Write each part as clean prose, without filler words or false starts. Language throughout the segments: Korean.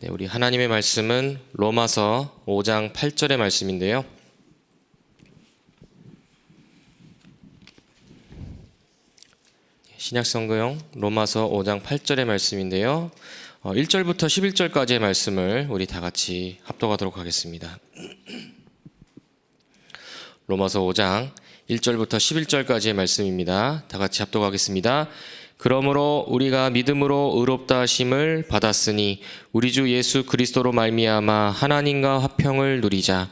네, 우리 하나님의 말씀은 로마서 5장 8절의 말씀인데요. 신약성경 로마서 5장 8절의 말씀인데요. 1절부터 11절까지의 말씀을 우리 다 같이 합독하도록 하겠습니다. 로마서 5장 1절부터 11절까지의 말씀입니다. 다 같이 합독하겠습니다. 그러므로 우리가 믿음으로 의롭다 하심을 받았으니 우리 주 예수 그리스도로 말미암아 하나님과 화평을 누리자.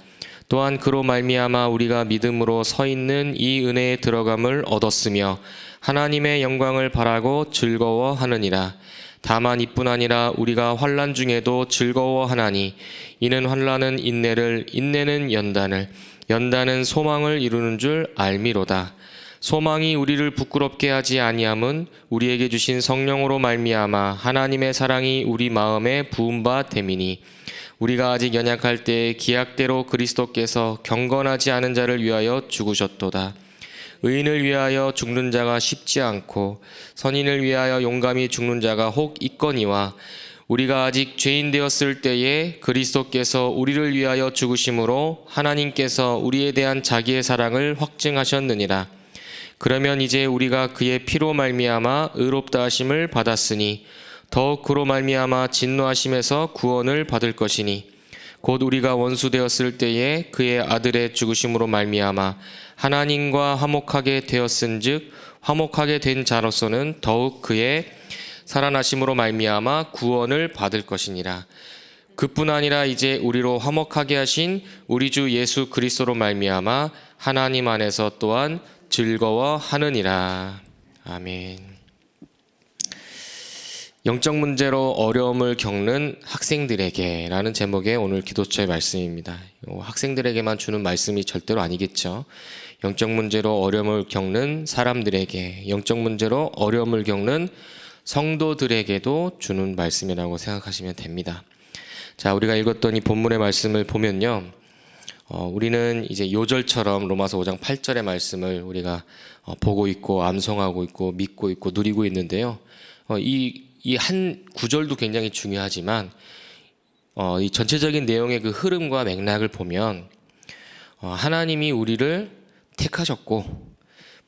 또한 그로 말미암아 우리가 믿음으로 서 있는 이 은혜에 들어감을 얻었으며 하나님의 영광을 바라고 즐거워하느니라. 다만 이뿐 아니라 우리가 환난 중에도 즐거워하나니 이는 환난은 인내를, 인내는 연단을, 연단은 소망을 이루는 줄 알미로다. 소망이 우리를 부끄럽게 하지 아니함은 우리에게 주신 성령으로 말미암아 하나님의 사랑이 우리 마음에 부은 바 됨이니 우리가 아직 연약할 때 기약대로 그리스도께서 경건하지 않은 자를 위하여 죽으셨도다. 의인을 위하여 죽는 자가 쉽지 않고 선인을 위하여 용감히 죽는 자가 혹 있거니와 우리가 아직 죄인 되었을 때에 그리스도께서 우리를 위하여 죽으심으로 하나님께서 우리에 대한 자기의 사랑을 확증하셨느니라. 그러면 이제 우리가 그의 피로 말미암아 의롭다 하심을 받았으니 더욱 그로 말미암아 진노하심에서 구원을 받을 것이니 곧 우리가 원수 되었을 때에 그의 아들의 죽으심으로 말미암아 하나님과 화목하게 되었은즉 화목하게 된 자로서는 더욱 그의 살아나심으로 말미암아 구원을 받을 것이니라. 그뿐 아니라 이제 우리로 화목하게 하신 우리 주 예수 그리스도로 말미암아 하나님 안에서 또한 즐거워하느니라. 아멘. 영적 문제로 어려움을 겪는 학생들에게 라는 제목의 오늘 기도처의 말씀입니다. 학생들에게만 주는 말씀이 절대로 아니겠죠. 영적 문제로 어려움을 겪는 사람들에게, 영적 문제로 어려움을 겪는 성도들에게도 주는 말씀이라고 생각하시면 됩니다. 자, 우리가 읽었던 이 본문의 말씀을 보면요. 우리는 이제 요절처럼 로마서 5장 8절의 말씀을 우리가 보고 있고 암송하고 있고 믿고 있고 누리고 있는데요. 이 한 구절도 굉장히 중요하지만 이 전체적인 내용의 그 흐름과 맥락을 보면 하나님이 우리를 택하셨고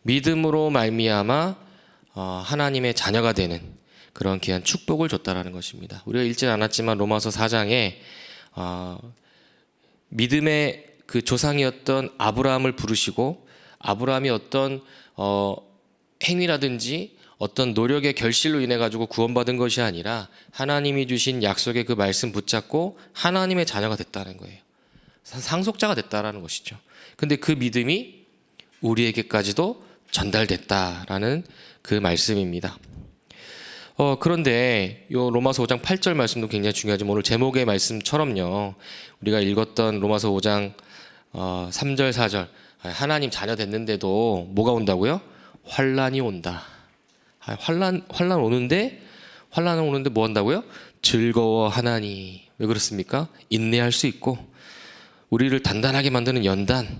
믿음으로 말미암아 하나님의 자녀가 되는 그런 귀한 축복을 줬다라는 것입니다. 우리가 읽지 않았지만 로마서 4장에 믿음의 그 조상이었던 아브라함을 부르시고 아브라함이 어떤 행위라든지 어떤 노력의 결실로 인해 가지고 구원받은 것이 아니라 하나님이 주신 약속의 그 말씀 붙잡고 하나님의 자녀가 됐다는 거예요. 상속자가 됐다라는 것이죠. 근데 그 믿음이 우리에게까지도 전달됐다라는 그 말씀입니다. 그런데 요 로마서 5장 8절 말씀도 굉장히 중요하지만 오늘 제목의 말씀처럼요. 우리가 읽었던 로마서 5장 3절 4절 하나님 자녀 됐는데도 뭐가 온다고요? 환난이 온다. 환난 오는데 뭐 한다고요? 즐거워하나니. 왜 그렇습니까? 인내할 수 있고 우리를 단단하게 만드는 연단,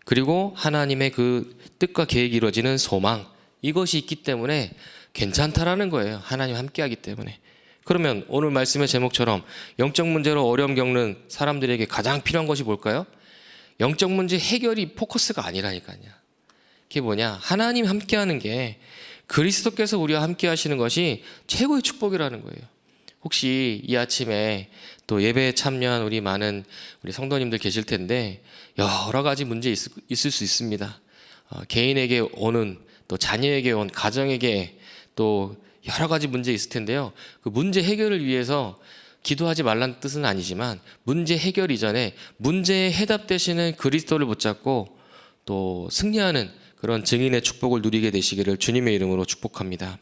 그리고 하나님의 그 뜻과 계획이 이루어지는 소망, 이것이 있기 때문에 괜찮다라는 거예요. 하나님 함께하기 때문에. 그러면 오늘 말씀의 제목처럼 영적 문제로 어려움 겪는 사람들에게 가장 필요한 것이 뭘까요? 영적 문제 해결이 포커스가 아니라니까요. 그게 뭐냐? 하나님 함께하는 게, 그리스도께서 우리와 함께 하시는 것이 최고의 축복이라는 거예요. 혹시 이 아침에 또 예배에 참여한 우리 많은 우리 성도님들 계실 텐데 여러 가지 문제 있을 수 있습니다. 개인에게 오는, 또 자녀에게 온, 가정에게 또 여러 가지 문제 있을 텐데요. 그 문제 해결을 위해서 기도하지 말라는 뜻은 아니지만 문제 해결 이전에 문제에 해답 되시는 그리스도를 붙잡고 또 승리하는 그런 증인의 축복을 누리게 되시기를 주님의 이름으로 축복합니다.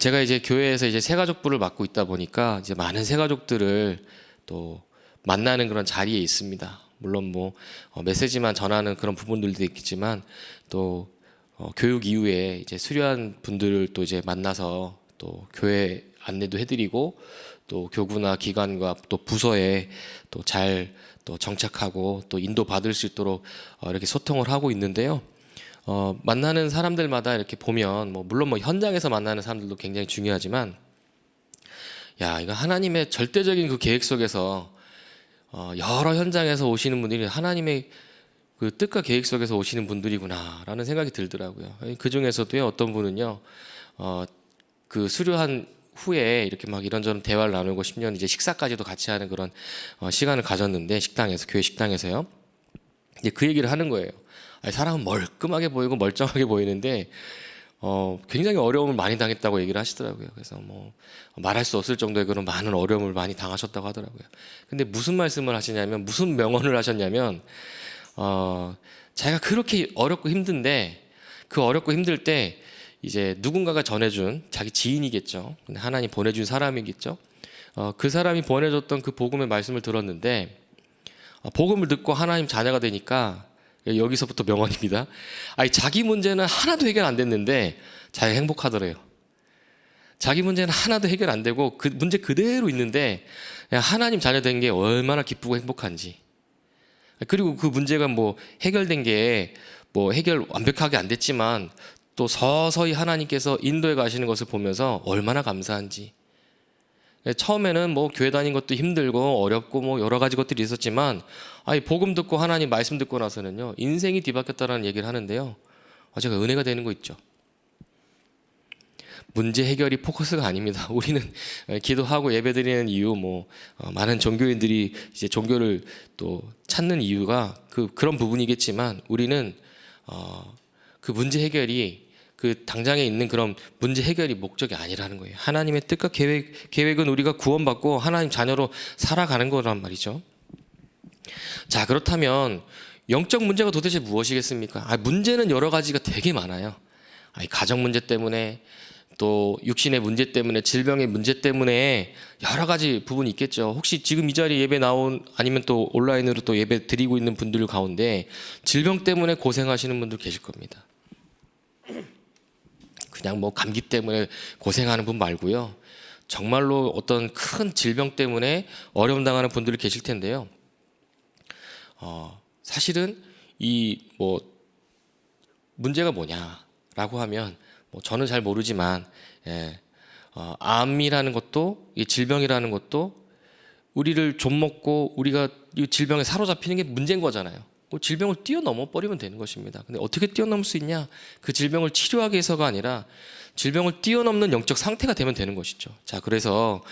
제가 이제 교회에서 이제 새가족부를 맡고 있다 보니까 이제 많은 새가족들을 또 만나는 그런 자리에 있습니다. 물론 뭐 메시지만 전하는 그런 부분들도 있겠지만 또 교육 이후에 이제 수료한 분들을 또 이제 만나서 또 교회 안내도 해드리고 또 교구나 기관과 또 부서에 또 잘 또 정착하고 또 인도 받을 수 있도록 이렇게 소통을 하고 있는데요. 만나는 사람들마다 이렇게 보면 물론 현장에서 만나는 사람들도 굉장히 중요하지만 야, 이거 하나님의 절대적인 그 계획 속에서 여러 현장에서 오시는 분들이 하나님의 그 뜻과 계획 속에서 오시는 분들이구나라는 생각이 들더라고요. 그 중에서도요, 어떤 분은요, 그 수료한 후에 이렇게 막 이런저런 대화를 나누고 10년 이제 식사까지도 같이 하는 그런 시간을 가졌는데, 식당에서, 교회 식당에서요. 이제 그 얘기를 하는 거예요. 아니, 사람은 멀끔하게 보이고 멀쩡하게 보이는데 굉장히 어려움을 많이 당했다고 얘기를 하시더라고요. 그래서 뭐 말할 수 없을 정도의 그런 많은 어려움을 많이 당하셨다고 하더라고요. 근데 무슨 말씀을 하시냐면, 무슨 명언을 하셨냐면, 자기가 그렇게 어렵고 힘든데, 그 어렵고 힘들 때 이제 누군가가 전해준, 자기 지인이겠죠. 근데 하나님 보내준 사람이겠죠. 그 사람이 보내줬던 그 복음의 말씀을 들었는데, 복음을 듣고 하나님 자녀가 되니까, 여기서부터 명언입니다. 아니, 자기 문제는 하나도 해결 안 됐는데 자기가 행복하더래요. 자기 문제는 하나도 해결 안 되고 그 문제 그대로 있는데 하나님 자녀 된 게 얼마나 기쁘고 행복한지. 그리고 그 문제가 뭐 해결된 게 뭐 해결 완벽하게 안 됐지만 또 서서히 하나님께서 인도해 가시는 것을 보면서 얼마나 감사한지. 처음에는 뭐 교회 다닌 것도 힘들고 어렵고 뭐 여러 가지 것들이 있었지만, 아니, 복음 듣고 하나님 말씀 듣고 나서는요, 인생이 뒤바뀌었다라는 얘기를 하는데요, 제가 은혜가 되는 거 있죠. 문제 해결이 포커스가 아닙니다. 우리는 기도하고 예배드리는 이유, 뭐 많은 종교인들이 이제 종교를 또 찾는 이유가 그런 부분이겠지만, 우리는 그 문제 해결이 그 당장에 있는 그런 문제 해결이 목적이 아니라는 거예요. 하나님의 뜻과 계획은 우리가 구원받고 하나님 자녀로 살아가는 거란 말이죠. 자, 그렇다면 영적 문제가 도대체 무엇이겠습니까? 문제는 여러 가지가 되게 많아요. 가정 문제 때문에, 또 육신의 문제 때문에, 질병의 문제 때문에 여러 가지 부분이 있겠죠. 혹시 지금 이 자리에 예배 나온, 아니면 또 온라인으로 또 예배 드리고 있는 분들 가운데 질병 때문에 고생하시는 분들 계실 겁니다. 그냥 뭐 감기 때문에 고생하는 분 말고요, 정말로 어떤 큰 질병 때문에 어려움 당하는 분들이 계실 텐데요. 사실은 이 뭐 문제가 뭐냐라고 하면, 뭐 저는 잘 모르지만, 암이라는 것도, 이 질병이라는 것도 우리를 좀먹고 우리가 이 질병에 사로잡히는 게 문제인 거잖아요. 질병을 뛰어넘어 버리면 되는 것입니다. 근데 어떻게 뛰어넘을 수 있냐? 그 질병을 치료하기 위해서가 아니라 질병을 뛰어넘는 영적 상태가 되면 되는 것이죠. 자, 그래서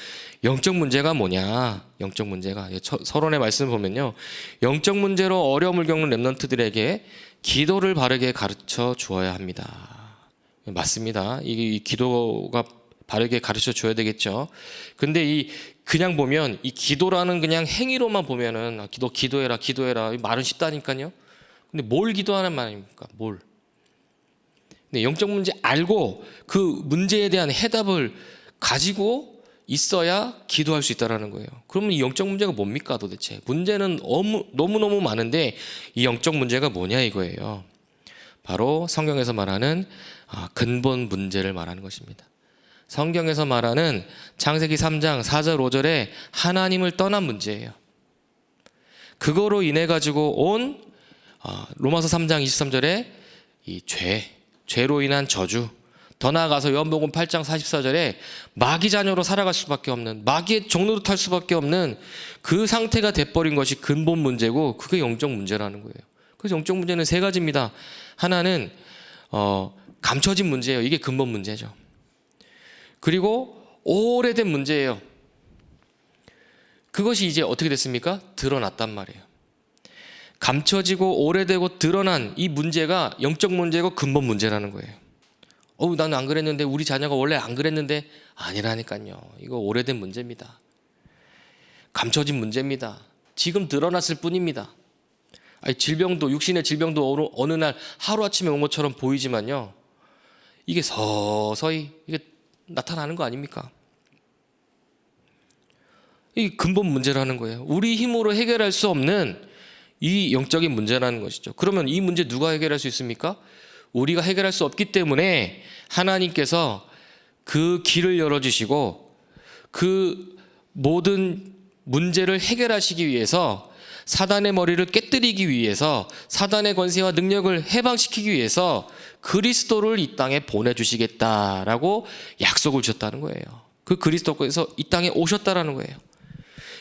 영적 문제가 뭐냐? 영적 문제가, 서론의 말씀을 보면요, 영적 문제로 어려움을 겪는 렘넌트들에게 기도를 바르게 가르쳐 주어야 합니다. 맞습니다. 이 기도가 바르게 가르쳐 줘야 되겠죠. 근데 그냥 보면 이 기도라는 그냥 행위로만 보면은, 기도해라 말은 쉽다니까요. 근데 뭘 기도하는 말입니까? 뭘? 근데 영적 문제 알고 그 문제에 대한 해답을 가지고 있어야 기도할 수 있다라는 거예요. 그러면 이 영적 문제가 뭡니까 도대체? 문제는 너무너무 많은데 이 영적 문제가 뭐냐 이거예요. 바로 성경에서 말하는 근본 문제를 말하는 것입니다. 성경에서 말하는 창세기 3장 4절 5절에 하나님을 떠난 문제예요. 그거로 인해 가지고 온 로마서 3장 23절에 이 죄로 인한 저주, 더 나아가서 요한복음 8장 44절에 마귀 자녀로 살아갈 수밖에 없는, 마귀의 종로로 탈 수밖에 없는 그 상태가 돼버린 것이 근본 문제고, 그게 영적 문제라는 거예요. 그래서 영적 문제는 세 가지입니다. 하나는 감춰진 문제예요. 이게 근본 문제죠. 그리고 오래된 문제예요. 그것이 이제 어떻게 됐습니까? 드러났단 말이에요. 감춰지고 오래되고 드러난 이 문제가 영적 문제고 근본 문제라는 거예요. 나는 안 그랬는데, 우리 자녀가 원래 안 그랬는데, 아니라니까요. 이거 오래된 문제입니다. 감춰진 문제입니다. 지금 드러났을 뿐입니다. 질병도, 육신의 질병도 어느 날 하루아침에 온 것처럼 보이지만요, 이게 서서히 이게 나타나는 거 아닙니까? 이 근본 문제라는 거예요. 우리 힘으로 해결할 수 없는 이 영적인 문제라는 것이죠. 그러면 이 문제 누가 해결할 수 있습니까? 우리가 해결할 수 없기 때문에 하나님께서 그 길을 열어주시고 그 모든 문제를 해결하시기 위해서, 사단의 머리를 깨뜨리기 위해서, 사단의 권세와 능력을 해방시키기 위해서 그리스도를 이 땅에 보내주시겠다라고 약속을 주셨다는 거예요. 그 그리스도께서 이 땅에 오셨다라는 거예요.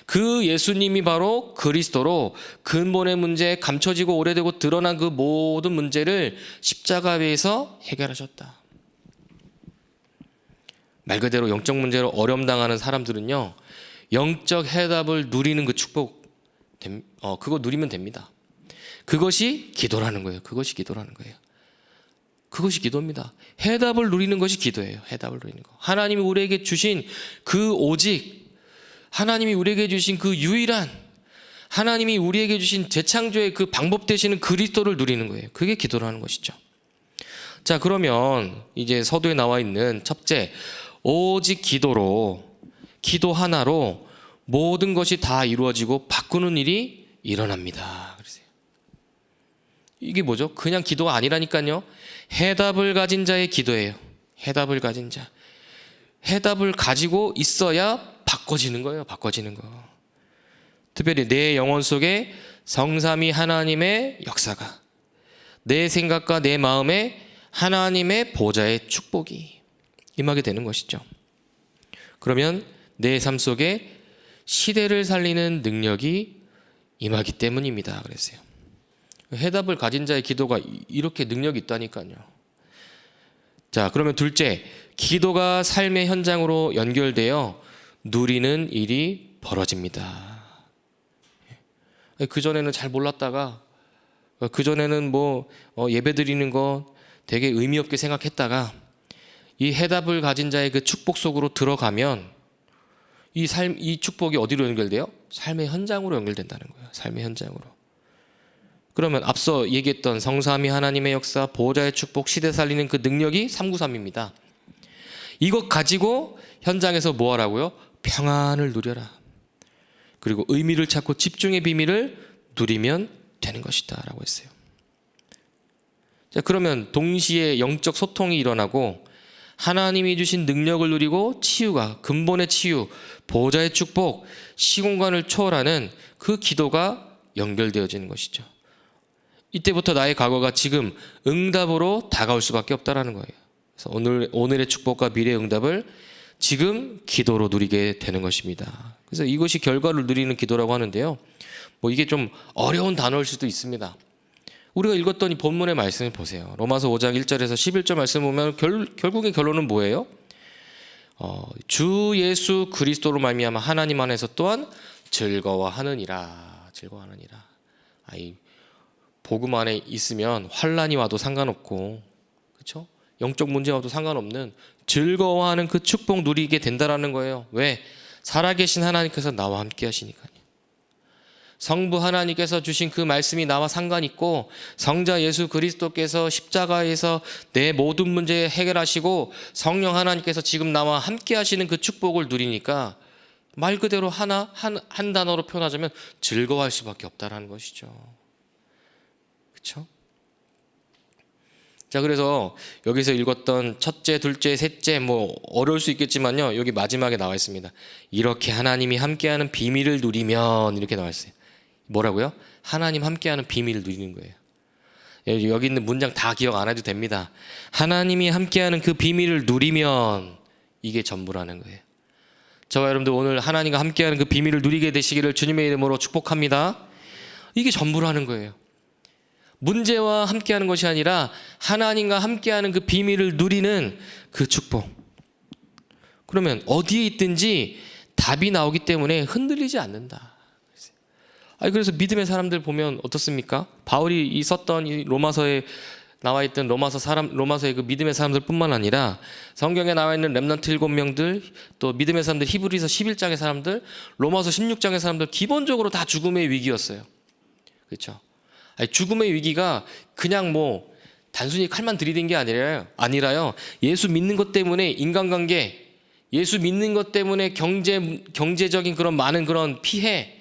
그 예수님이 바로 그리스도로 근본의 문제, 감춰지고 오래되고 드러난 그 모든 문제를 십자가 위에서 해결하셨다. 말 그대로 영적 문제로 어려움 당하는 사람들은요, 영적 해답을 누리는 그 축복, 그거 누리면 됩니다. 그것이 기도라는 거예요. 그것이 기도라는 거예요. 그것이 기도입니다. 해답을 누리는 것이 기도예요. 해답을 누리는 거. 하나님이 우리에게 주신 그 오직, 하나님이 우리에게 주신 그 유일한, 하나님이 우리에게 주신 재창조의 그 방법 되시는 그리스도를 누리는 거예요. 그게 기도라는 것이죠. 자, 그러면 이제 서두에 나와 있는 첫째, 오직 기도로, 기도 하나로 모든 것이 다 이루어지고 바꾸는 일이 일어납니다. 그러세요. 이게 뭐죠? 그냥 기도가 아니라니까요. 해답을 가진 자의 기도예요. 해답을 가진 자. 해답을 가지고 있어야 바꿔지는 거예요. 바꿔지는 거. 특별히 내 영혼 속에 성삼위 하나님의 역사가, 내 생각과 내 마음에 하나님의 보좌의 축복이 임하게 되는 것이죠. 그러면 내 삶 속에 시대를 살리는 능력이 임하기 때문입니다. 그랬어요. 해답을 가진 자의 기도가 이렇게 능력이 있다니까요. 자, 그러면 둘째, 기도가 삶의 현장으로 연결되어 누리는 일이 벌어집니다. 그전에는 잘 몰랐다가, 그전에는 예배 드리는 거 되게 의미 없게 생각했다가, 이 해답을 가진 자의 그 축복 속으로 들어가면 이 축복이 어디로 연결돼요? 삶의 현장으로 연결된다는 거예요. 삶의 현장으로. 그러면 앞서 얘기했던 성삼위 하나님의 역사, 보호자의 축복, 시대 살리는 그 능력이 393입니다. 이것 가지고 현장에서 뭐 하라고요? 평안을 누려라. 그리고 의미를 찾고 집중의 비밀을 누리면 되는 것이다 라고 했어요. 자, 그러면 동시에 영적 소통이 일어나고 하나님이 주신 능력을 누리고 치유가, 근본의 치유, 보호자의 축복, 시공간을 초월하는 그 기도가 연결되어지는 것이죠. 이때부터 나의 과거가 지금 응답으로 다가올 수밖에 없다는 거예요. 그래서 오늘의 축복과 미래의 응답을 지금 기도로 누리게 되는 것입니다. 그래서 이것이 결과를 누리는 기도라고 하는데요. 이게 좀 어려운 단어일 수도 있습니다. 우리가 읽었던 이 본문의 말씀을 보세요. 로마서 5장 1절에서 11절 말씀 보면 결국의 결론은 뭐예요? 주 예수 그리스도로 말미암아 하나님 안에서 또한 즐거워하느니라. 즐거워하느니라. 복음 안에 있으면 환난이 와도 상관없고, 그렇죠? 영적 문제와 와도 상관없는 즐거워하는 그 축복 누리게 된다라는 거예요. 왜? 살아계신 하나님께서 나와 함께 하시니까요. 성부 하나님께서 주신 그 말씀이 나와 상관있고, 성자 예수 그리스도께서 십자가에서 내 모든 문제 해결하시고, 성령 하나님께서 지금 나와 함께 하시는 그 축복을 누리니까 말 그대로 한 단어로 표현하자면 즐거워할 수밖에 없다라는 것이죠. 그렇죠? 자, 그래서 여기서 읽었던 첫째, 둘째, 셋째 어려울 수 있겠지만요. 여기 마지막에 나와 있습니다. 이렇게 하나님이 함께하는 비밀을 누리면, 이렇게 나와 있어요. 뭐라고요? 하나님 함께하는 비밀을 누리는 거예요. 여기 있는 문장 다 기억 안 해도 됩니다. 하나님이 함께하는 그 비밀을 누리면 이게 전부라는 거예요. 저와 여러분들 오늘 하나님과 함께하는 그 비밀을 누리게 되시기를 주님의 이름으로 축복합니다. 이게 전부라는 거예요. 문제와 함께하는 것이 아니라 하나님과 함께하는 그 비밀을 누리는 그 축복. 그러면 어디에 있든지 답이 나오기 때문에 흔들리지 않는다. 그래서 믿음의 사람들 보면 어떻습니까? 바울이 썼던 이 로마서에 나와 있던 로마서의 그 믿음의 사람들뿐만 아니라 성경에 나와 있는 렘넌트 7명들, 또 믿음의 사람들 히브리서 11장의 사람들, 로마서 16장의 사람들 기본적으로 다 죽음의 위기였어요. 그렇죠? 죽음의 위기가 그냥 단순히 칼만 들이댄 게 아니라요. 예수 믿는 것 때문에 인간관계, 예수 믿는 것 때문에 경제적인 그런 많은 그런 피해,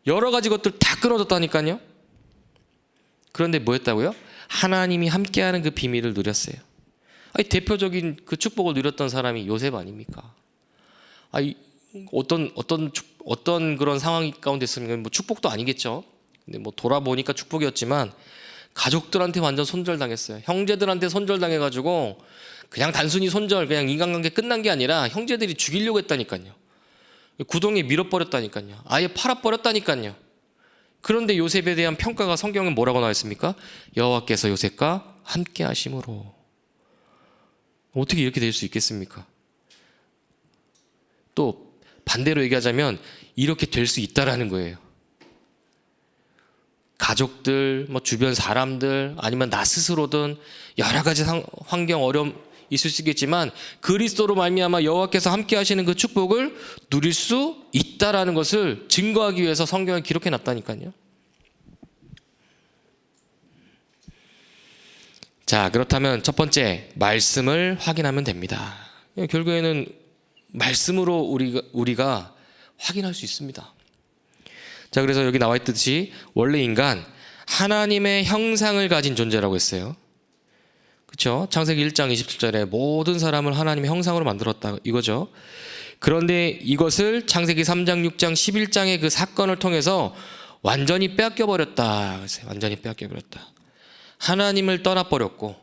여러 가지 것들 다 끊어졌다니까요. 그런데 뭐였다고요? 하나님이 함께하는 그 비밀을 누렸어요. 대표적인 그 축복을 누렸던 사람이 요셉 아닙니까? 어떤 그런 상황 가운데 있으면 축복도 아니겠죠. 근데 돌아보니까 축복이었지만 가족들한테 완전 손절당했어요. 형제들한테 손절당해가지고 그냥 단순히 손절, 그냥 인간관계 끝난 게 아니라 형제들이 죽이려고 했다니까요. 구덩이에 밀어버렸다니까요. 아예 팔아버렸다니까요. 그런데 요셉에 대한 평가가 성경에 뭐라고 나와 있습니까? 여호와께서 요셉과 함께 하심으로. 어떻게 이렇게 될 수 있겠습니까? 또 반대로 얘기하자면 이렇게 될 수 있다라는 거예요. 가족들, 뭐 주변 사람들, 아니면 나 스스로든 여러 가지 환경, 어려움 있을 수 있겠지만 그리스도로 말미암아 여호와께서 함께 하시는 그 축복을 누릴 수 있다라는 것을 증거하기 위해서 성경을 기록해 놨다니까요. 자, 그렇다면 첫 번째 말씀을 확인하면 됩니다. 결국에는 말씀으로 우리가 확인할 수 있습니다. 자, 그래서 여기 나와 있듯이 원래 인간 하나님의 형상을 가진 존재라고 했어요. 그렇죠? 창세기 1장 27절에 모든 사람을 하나님의 형상으로 만들었다 이거죠. 그런데 이것을 창세기 3장 6장 11장의 그 사건을 통해서 완전히 빼앗겨 버렸다. 완전히 빼앗겨 버렸다. 하나님을 떠나버렸고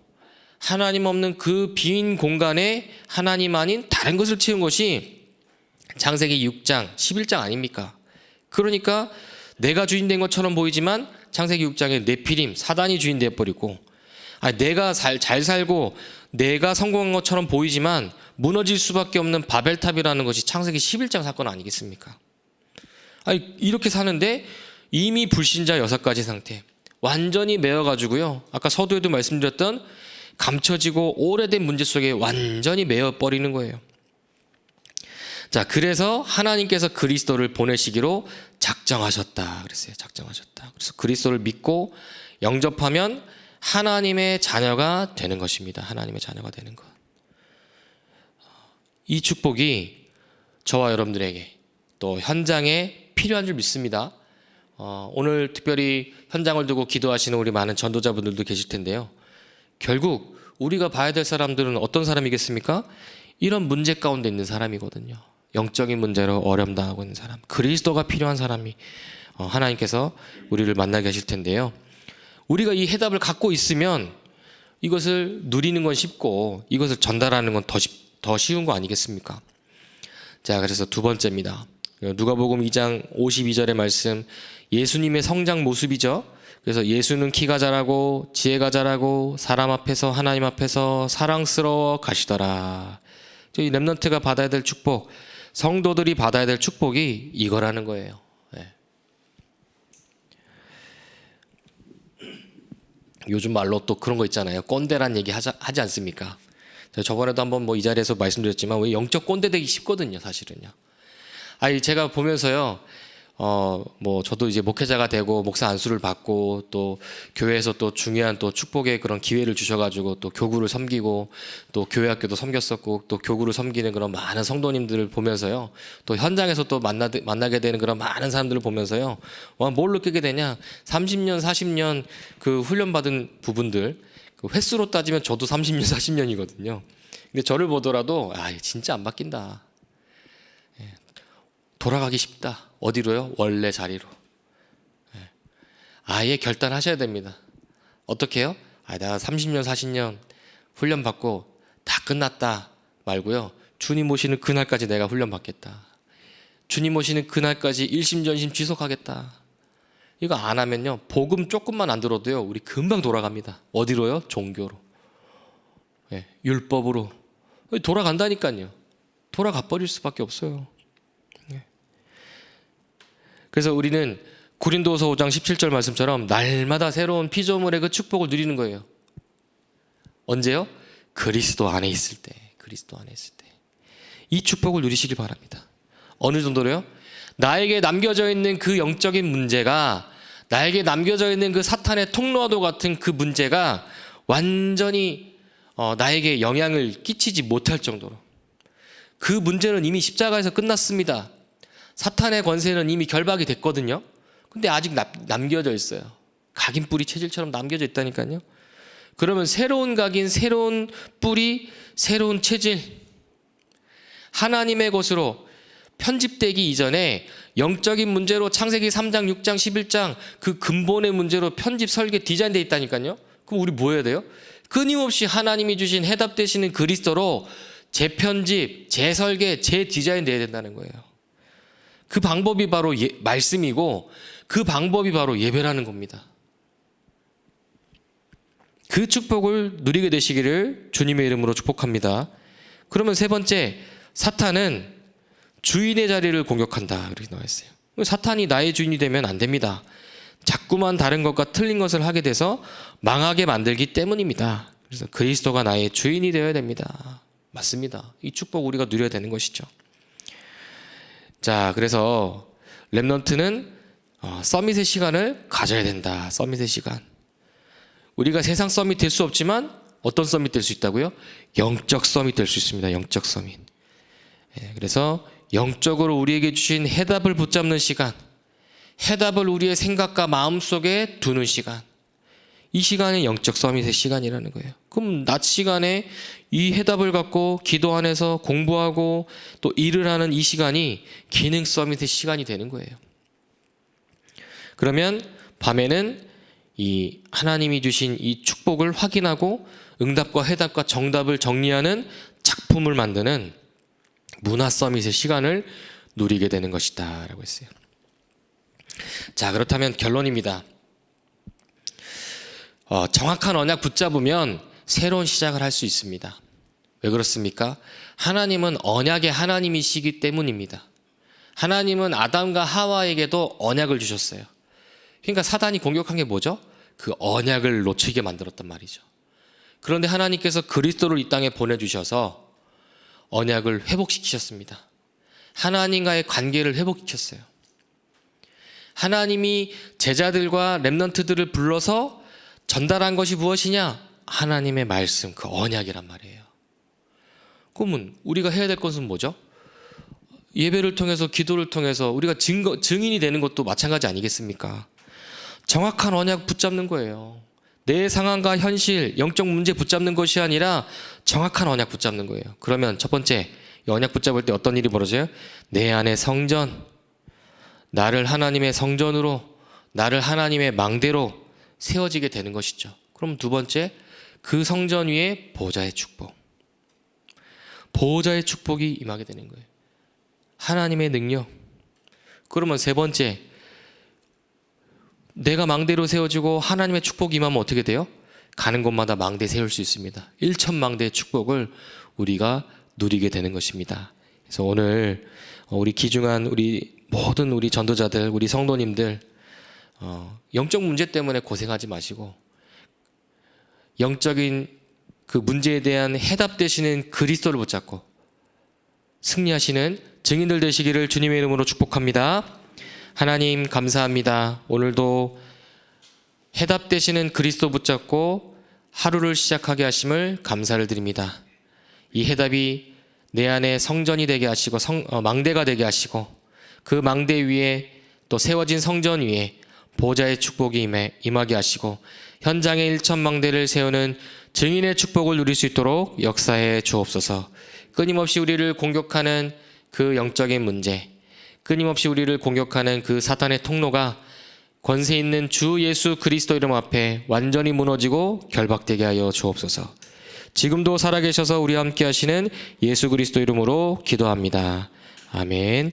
하나님 없는 그 빈 공간에 하나님 아닌 다른 것을 채운 것이 창세기 6장 11장 아닙니까? 그러니까 내가 주인 된 것처럼 보이지만 창세기 6장에 네피림 사단이 주인 되어버리고, 내가 잘 살고 내가 성공한 것처럼 보이지만 무너질 수밖에 없는 바벨탑이라는 것이 창세기 11장 사건 아니겠습니까? 이렇게 사는데 이미 불신자 6가지 상태, 완전히 매여가지고요, 아까 서두에도 말씀드렸던 감춰지고 오래된 문제 속에 완전히 매여버리는 거예요. 자, 그래서 하나님께서 그리스도를 보내시기로 작정하셨다 그랬어요. 작정하셨다. 그래서 그리스도를 믿고 영접하면 하나님의 자녀가 되는 것입니다. 하나님의 자녀가 되는 것. 이 축복이 저와 여러분들에게 또 현장에 필요한 줄 믿습니다. 오늘 특별히 현장을 두고 기도하시는 우리 많은 전도자분들도 계실 텐데요. 결국 우리가 봐야 될 사람들은 어떤 사람이겠습니까? 이런 문제 가운데 있는 사람이거든요. 영적인 문제로 어려움 당하고 있는 사람, 그리스도가 필요한 사람이 하나님께서 우리를 만나게 하실 텐데요. 우리가 이 해답을 갖고 있으면 이것을 누리는 건 쉽고 이것을 전달하는 건 더 쉬운 거 아니겠습니까? 자, 그래서 두 번째입니다. 누가복음 2장 52절의 말씀, 예수님의 성장 모습이죠. 그래서 예수는 키가 자라고 지혜가 자라고 사람 앞에서 하나님 앞에서 사랑스러워 가시더라. 이 렘넌트가 받아야 될 축복, 성도들이 받아야 될 축복이 이거라는 거예요. 네. 요즘 말로 또 그런 거 있잖아요. 꼰대란 얘기 하지 않습니까? 저번에도 한번 이 자리에서 말씀드렸지만 왜 영적 꼰대 되기 쉽거든요, 사실은요. 제가 보면서요, 저도 이제 목회자가 되고 목사 안수를 받고 또 교회에서 또 중요한 또 축복의 그런 기회를 주셔가지고 또 교구를 섬기고 또 교회학교도 섬겼었고 또 교구를 섬기는 그런 많은 성도님들을 보면서요, 또 현장에서 또 만나게 되는 그런 많은 사람들을 보면서요, 뭘 느끼게 되냐, 30년 40년 그 훈련받은 부분들, 그 횟수로 따지면 저도 30년 40년이거든요. 근데 저를 보더라도 진짜 안 바뀐다, 돌아가기 쉽다. 어디로요? 원래 자리로. 아예 결단하셔야 됩니다. 어떻게 해요? 내가 30년 40년 훈련받고 다 끝났다 말고요, 주님 오시는 그날까지 내가 훈련받겠다, 주님 오시는 그날까지 일심전심 지속하겠다. 이거 안 하면요, 복음 조금만 안 들어도요, 우리 금방 돌아갑니다. 어디로요? 종교로, 율법으로 돌아간다니까요. 돌아가 버릴 수밖에 없어요. 그래서 우리는 고린도서 5장 17절 말씀처럼 날마다 새로운 피조물의 그 축복을 누리는 거예요. 언제요? 그리스도 안에 있을 때. 그리스도 안에 있을 때. 이 축복을 누리시길 바랍니다. 어느 정도로요? 나에게 남겨져 있는 그 영적인 문제가, 나에게 남겨져 있는 그 사탄의 통로와도 같은 그 문제가 완전히 나에게 영향을 끼치지 못할 정도로, 그 문제는 이미 십자가에서 끝났습니다. 사탄의 권세는 이미 결박이 됐거든요. 근데 아직 남겨져 있어요. 각인 뿌리 체질처럼 남겨져 있다니까요. 그러면 새로운 각인, 새로운 뿌리, 새로운 체질, 하나님의 것으로 편집되기 이전에 영적인 문제로 창세기 3장, 6장, 11장 그 근본의 문제로 편집, 설계, 디자인되어 있다니까요. 그럼 우리 뭐 해야 돼요? 끊임없이 하나님이 주신 해답 되시는 그리스도로 재편집, 재설계, 재디자인 돼야 된다는 거예요. 그 방법이 바로 말씀이고 그 방법이 바로 예배라는 겁니다. 그 축복을 누리게 되시기를 주님의 이름으로 축복합니다. 그러면 세 번째, 사탄은 주인의 자리를 공격한다. 이렇게 나와 있어요. 사탄이 나의 주인이 되면 안 됩니다. 자꾸만 다른 것과 틀린 것을 하게 돼서 망하게 만들기 때문입니다. 그래서 그리스도가 나의 주인이 되어야 됩니다. 맞습니다. 이 축복 우리가 누려야 되는 것이죠. 자, 그래서 렘넌트는 서밋의 시간을 가져야 된다. 서밋의 시간. 우리가 세상 서밋 될 수 없지만 어떤 서밋 될 수 있다고요? 영적 서밋 될 수 있습니다. 영적 서밋. 그래서 영적으로 우리에게 주신 해답을 붙잡는 시간, 해답을 우리의 생각과 마음속에 두는 시간, 이 시간이 영적 서밋의 시간이라는 거예요. 그럼 낮 시간에 이 해답을 갖고 기도 안에서 공부하고 또 일을 하는 이 시간이 기능 서밋의 시간이 되는 거예요. 그러면 밤에는 이 하나님이 주신 이 축복을 확인하고 응답과 해답과 정답을 정리하는 작품을 만드는 문화 서밋의 시간을 누리게 되는 것이다 라고 했어요. 자, 그렇다면 결론입니다. 정확한 언약 붙잡으면 새로운 시작을 할 수 있습니다. 왜 그렇습니까? 하나님은 언약의 하나님이시기 때문입니다. 하나님은 아담과 하와에게도 언약을 주셨어요. 그러니까 사단이 공격한 게 뭐죠? 그 언약을 놓치게 만들었단 말이죠. 그런데 하나님께서 그리스도를 이 땅에 보내주셔서 언약을 회복시키셨습니다. 하나님과의 관계를 회복시켰어요. 하나님이 제자들과 렘넌트들을 불러서 전달한 것이 무엇이냐? 하나님의 말씀, 그 언약이란 말이에요. 그러면 우리가 해야 될 것은 뭐죠? 예배를 통해서, 기도를 통해서 우리가 증인이 되는 것도 마찬가지 아니겠습니까? 정확한 언약 붙잡는 거예요. 내 상황과 현실, 영적 문제 붙잡는 것이 아니라 정확한 언약 붙잡는 거예요. 그러면 첫 번째, 이 언약 붙잡을 때 어떤 일이 벌어져요? 내 안에 성전, 나를 하나님의 성전으로, 나를 하나님의 망대로 세워지게 되는 것이죠. 그럼 두 번째, 그 성전 위에 보좌의 축복. 보좌의 축복이 임하게 되는 거예요. 하나님의 능력. 그러면 세 번째, 내가 망대로 세워지고 하나님의 축복이 임하면 어떻게 돼요? 가는 곳마다 망대 세울 수 있습니다. 1,000망대의 축복을 우리가 누리게 되는 것입니다. 그래서 오늘 우리 귀중한 우리 모든 우리 전도자들, 우리 성도님들 영적 문제 때문에 고생하지 마시고 영적인 그 문제에 대한 해답 되시는 그리스도를 붙잡고 승리하시는 증인들 되시기를 주님의 이름으로 축복합니다. 하나님 감사합니다. 오늘도 해답 되시는 그리스도 붙잡고 하루를 시작하게 하심을 감사를 드립니다. 이 해답이 내 안에 성전이 되게 하시고 망대가 되게 하시고 그 망대 위에 또 세워진 성전 위에 보좌의 축복이 임하게 하시고 현장에 1,000망대를 세우는 증인의 축복을 누릴 수 있도록 역사해 주옵소서. 끊임없이 우리를 공격하는 그 영적인 문제, 끊임없이 우리를 공격하는 그 사탄의 통로가 권세 있는 주 예수 그리스도 이름 앞에 완전히 무너지고 결박되게 하여 주옵소서. 지금도 살아계셔서 우리와 함께 하시는 예수 그리스도 이름으로 기도합니다. 아멘.